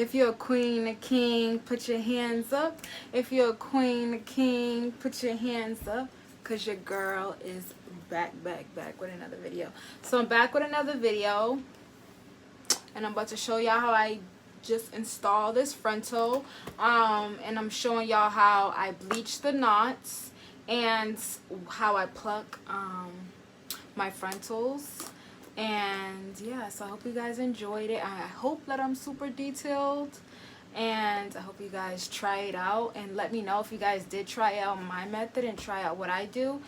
If you're a queen, a king, put your hands up. If you're a queen, a king, put your hands up. Because your girl is back with another video. So I'm back with another video. And I'm about to show y'all how I just installed this frontal. And I'm showing y'all how I bleach the knots. And how I pluck my frontals. And yeah, so I hope you guys enjoyed it. I hope that I'm super detailed, and I hope you guys try it out and let me know if you guys did try out my method and try out what I do,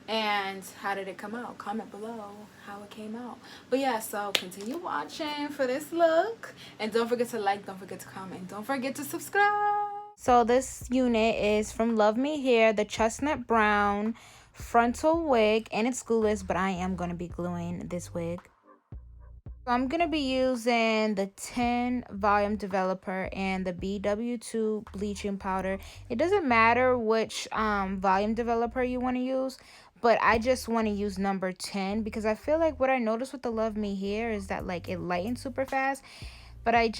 and how did it come out. Comment below how it came out. But yeah, so continue watching for this look, and don't forget to like, don't forget to comment, don't forget to subscribe. So this unit is from Luvmehair, the chestnut brown frontal wig, and it's glueless, but I am going to be gluing this wig. So I'm going to be using the 10 volume developer and the BW2 bleaching powder. It doesn't matter which volume developer you want to use, but I just want to use number 10 because I feel like what I noticed with the Luvmehair is that like it lightens super fast. But I've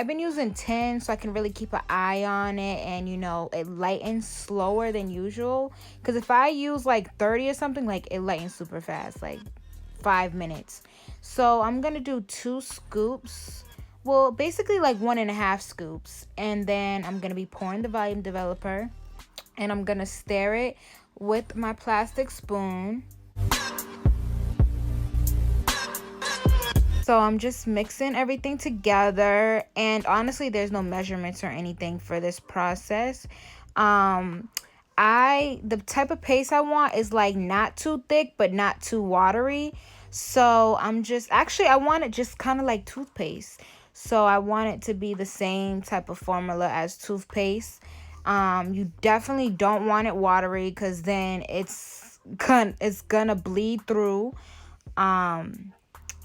been using 10 so I can really keep an eye on it, and you know, it lightens slower than usual. Because if I use like 30 or something, like it lightens super fast, like 5 minutes. So I'm gonna do 2 scoops. Well, basically like 1.5 scoops. And then I'm gonna be pouring the volume developer, and I'm gonna stir it with my plastic spoon. So I'm just mixing everything together, and honestly there's no measurements or anything for this process. The type of paste I want is like not too thick but not too watery. So I want it just kind of like toothpaste. So I want it to be the same type of formula as toothpaste. You definitely don't want it watery because then it's gonna bleed through.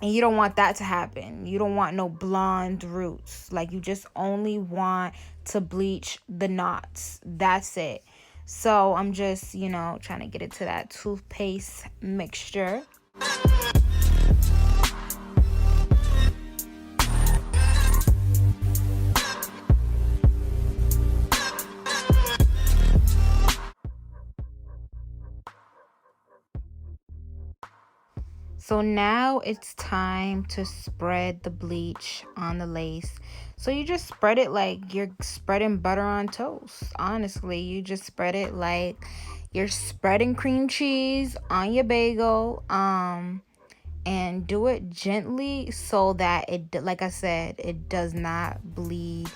And you don't want that to happen. You don't want no blonde roots. Like, you just only want to bleach the knots. That's it. So I'm just, you know, trying to get it to that toothpaste mixture. So now it's time to spread the bleach on the lace. So you just spread it like you're spreading butter on toast. Honestly, you just spread it like you're spreading cream cheese on your bagel. And do it gently so that it, like I said, it does not bleed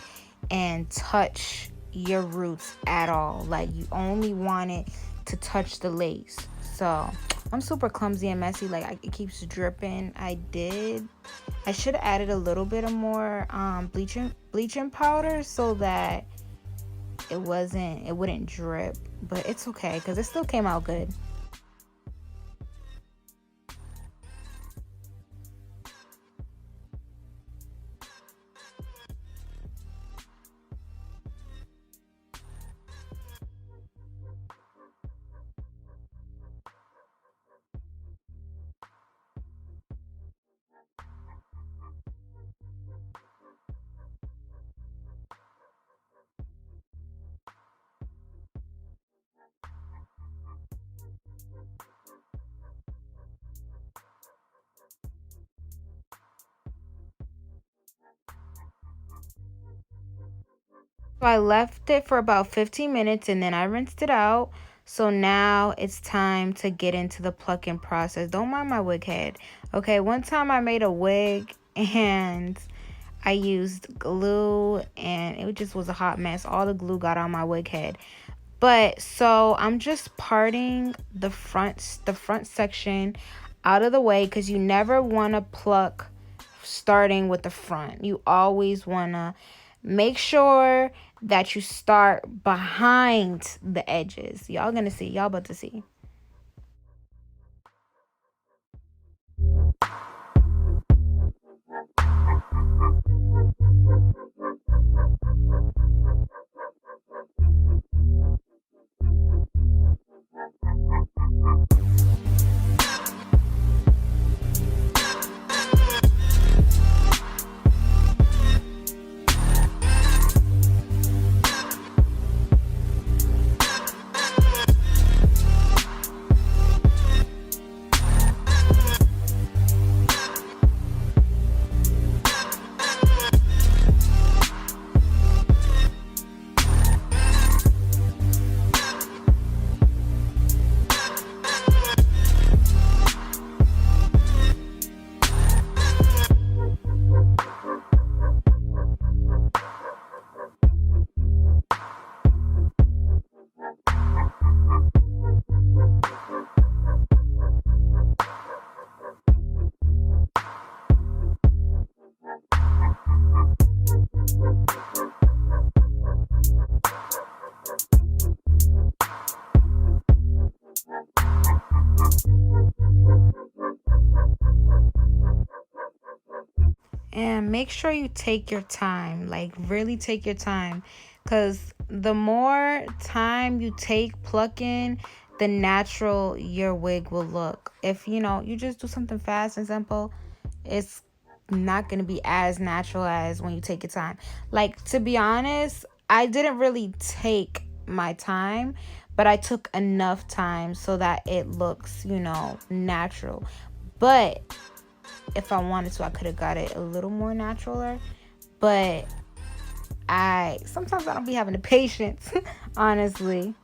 and touch your roots at all. Like, you only want it to touch the lace. So I'm super clumsy and messy. Like, it keeps dripping. I should have added a little bit of more bleaching powder so that it wouldn't drip. But it's okay because it still came out good. So I left it for about 15 minutes and then I rinsed it out. So now it's time to get into the plucking process. Don't mind my wig head. Okay, one time I made a wig and I used glue and it just was a hot mess. All the glue got on my wig head. But so I'm just parting the front section out of the way because you never want to pluck starting with the front. You always want to make sure that you start behind the edges. Y'all gonna see. Y'all about to see. And make sure you take your time, like really take your time, because the more time you take plucking, the natural your wig will look. If you just do something fast and simple, it's not going to be as natural as when you take your time. Like, to be honest, I didn't really take my time, but I took enough time so that it looks, natural. But if I wanted to, I could have got it a little more naturaler. But I sometimes I don't be having the patience, honestly.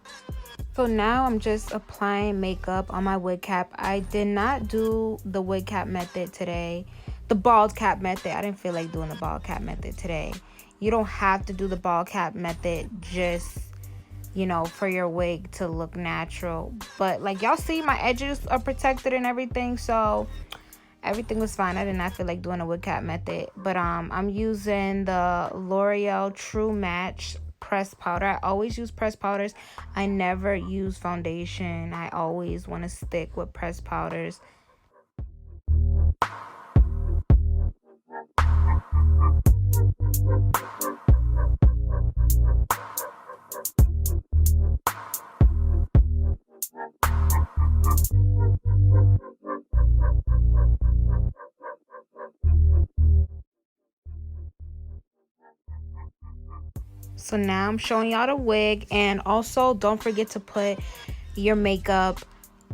So now I'm just applying makeup on my wig cap. I did not do the wig cap method today. The bald cap method. I didn't feel like doing the bald cap method today. You don't have to do the bald cap method just, for your wig to look natural. But like y'all see, my edges are protected and everything. So everything was fine. I did not feel like doing a wig cap method. But I'm using the L'Oreal True Match pressed powder. I always use pressed powders. I never use foundation. I always want to stick with pressed powders. So now I'm showing y'all the wig, and also don't forget to put your makeup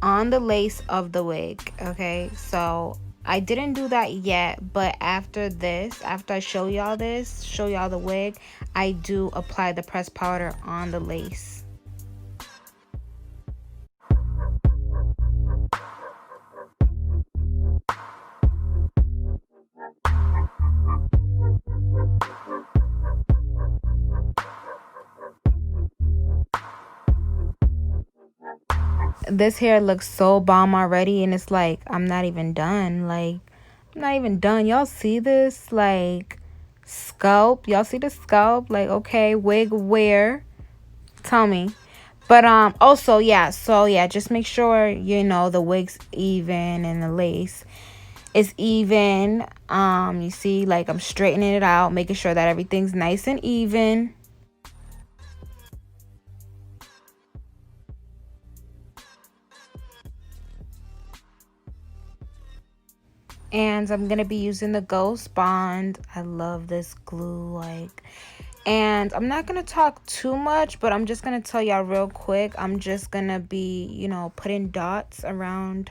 on the lace of the wig. Okay, so I didn't do that yet, but after this, after I show y'all the wig, I do apply the pressed powder on the lace. This hair looks so bomb already, and it's like I'm not even done. Like, I'm not even done. Y'all see this? Like, scalp. Y'all see the scalp? Like, okay, wig where? Tell me. But also, yeah, so yeah, just make sure the wig's even and the lace is even. You see, like, I'm straightening it out, making sure that everything's nice and even. And I'm gonna be using the Ghost Bond. I love this glue, like. And I'm not gonna talk too much, but I'm just gonna tell y'all real quick. I'm just gonna be, putting dots around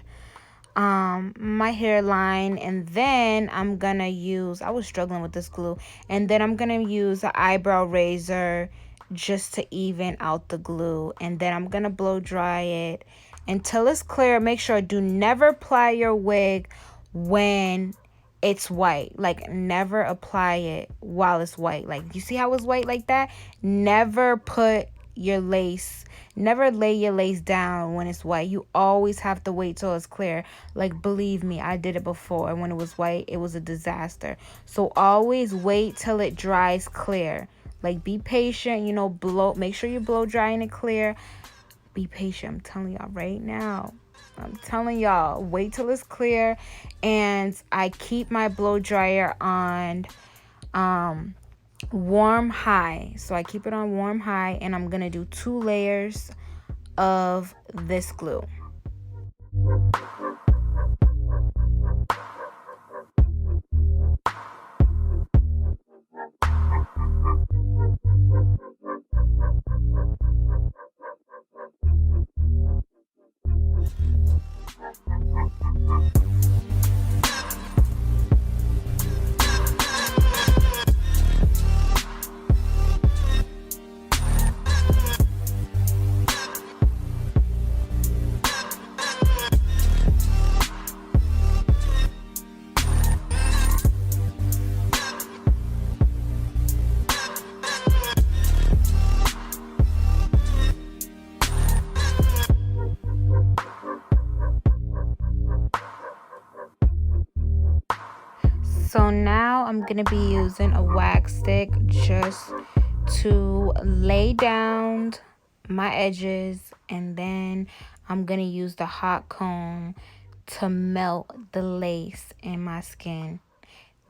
my hairline, and then I'm gonna use, I was struggling with this glue, and then I'm gonna use an eyebrow razor just to even out the glue, and then I'm gonna blow dry it until it's clear. Make sure, do never apply your wig when it's white. Like, never apply it while it's white. Like, you see how it's white like that? Never put your lace, never lay your lace down when it's white. You always have to wait till it's clear. Like, believe me, I did it before, and when it was white, it was a disaster. So always wait till it dries clear. Like, be patient, make sure you blow drying it clear. Be patient. I'm telling y'all right now. I'm telling y'all, wait till it's clear. And I keep my blow dryer on warm high. So I keep it on warm high, and I'm gonna do 2 layers of this glue. So now I'm going to be using a wax stick just to lay down my edges, and then I'm going to use the hot comb to melt the lace in my skin.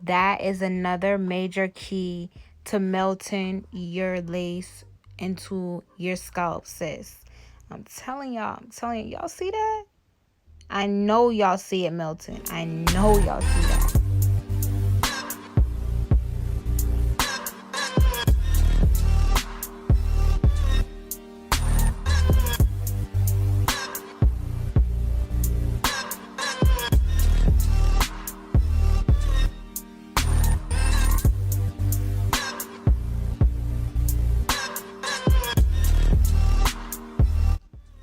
That is another major key to melting your lace into your scalp, sis. I'm telling y'all, y'all see that? I know y'all see it melting. I know y'all see that.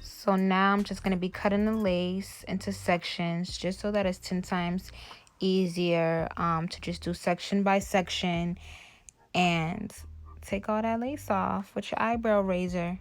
So now I'm just going to be cutting the lace into sections just so that it's 10 times easier to just do section by section and take all that lace off with your eyebrow razor.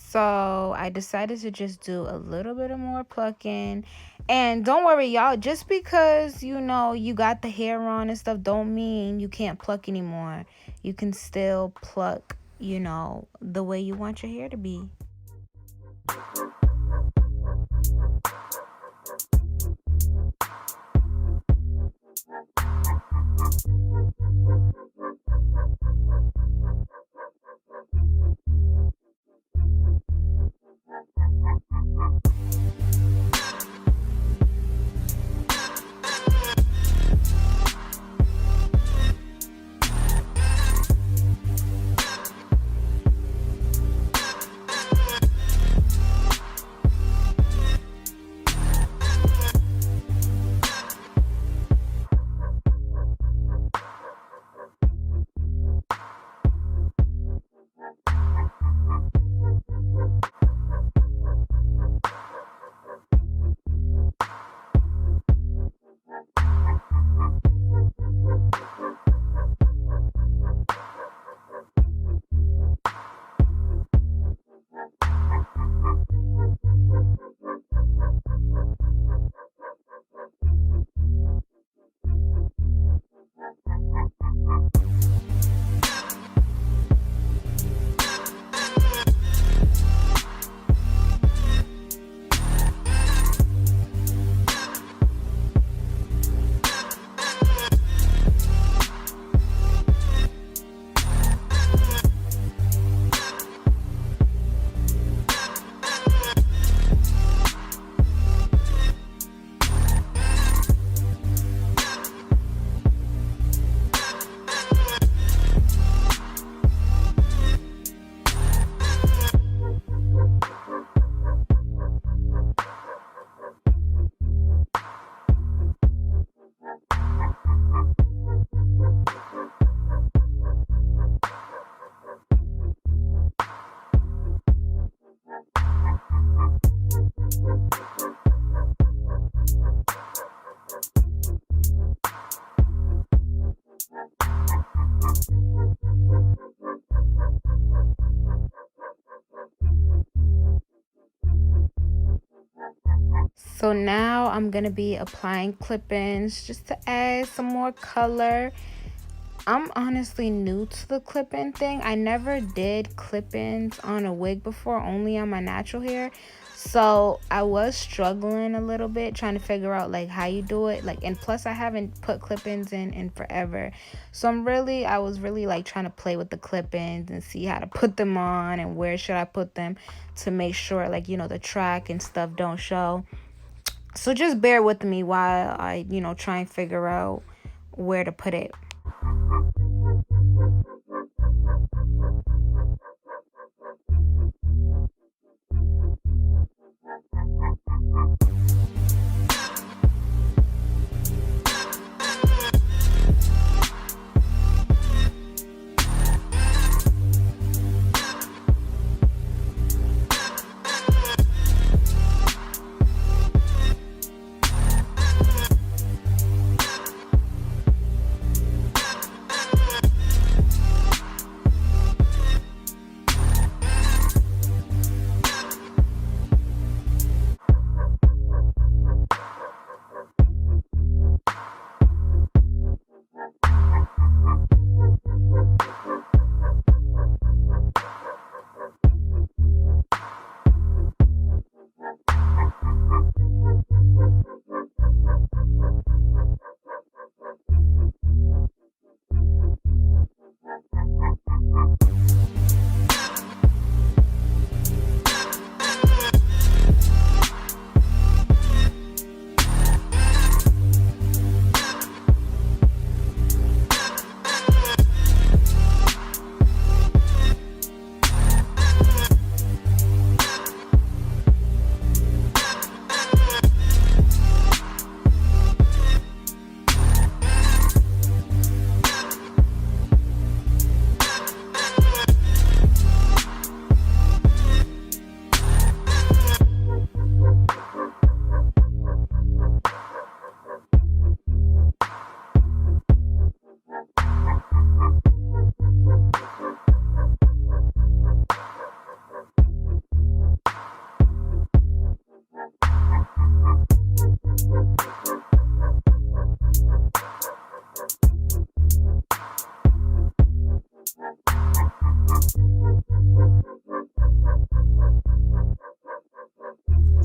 So I decided to just do a little bit of more plucking. And don't worry, y'all, just because, you know, you got the hair on and stuff, don't mean you can't pluck anymore. You can still pluck, you know, the way you want your hair to be. So now I'm going to be applying clip-ins just to add some more color. I'm honestly new to the clip-in thing. I never did clip-ins on a wig before, only on my natural hair. So I was struggling a little bit trying to figure out like how you do it. Like, and plus I haven't put clip-ins in forever. So I was really like trying to play with the clip-ins and see how to put them on and where should I put them to make sure, like, you know, the track and stuff don't show. So just bear with me while I, you know, try and figure out where to put it.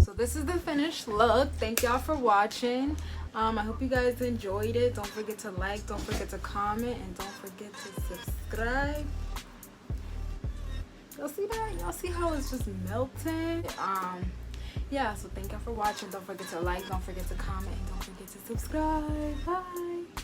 So this is the finished look. Thank y'all for watching. I hope you guys enjoyed it. Don't forget to like, don't forget to comment, and don't forget to subscribe. Y'all see that? Y'all see how it's just melting? Yeah, so thank y'all for watching. Don't forget to like, don't forget to comment, and don't forget to subscribe. Bye.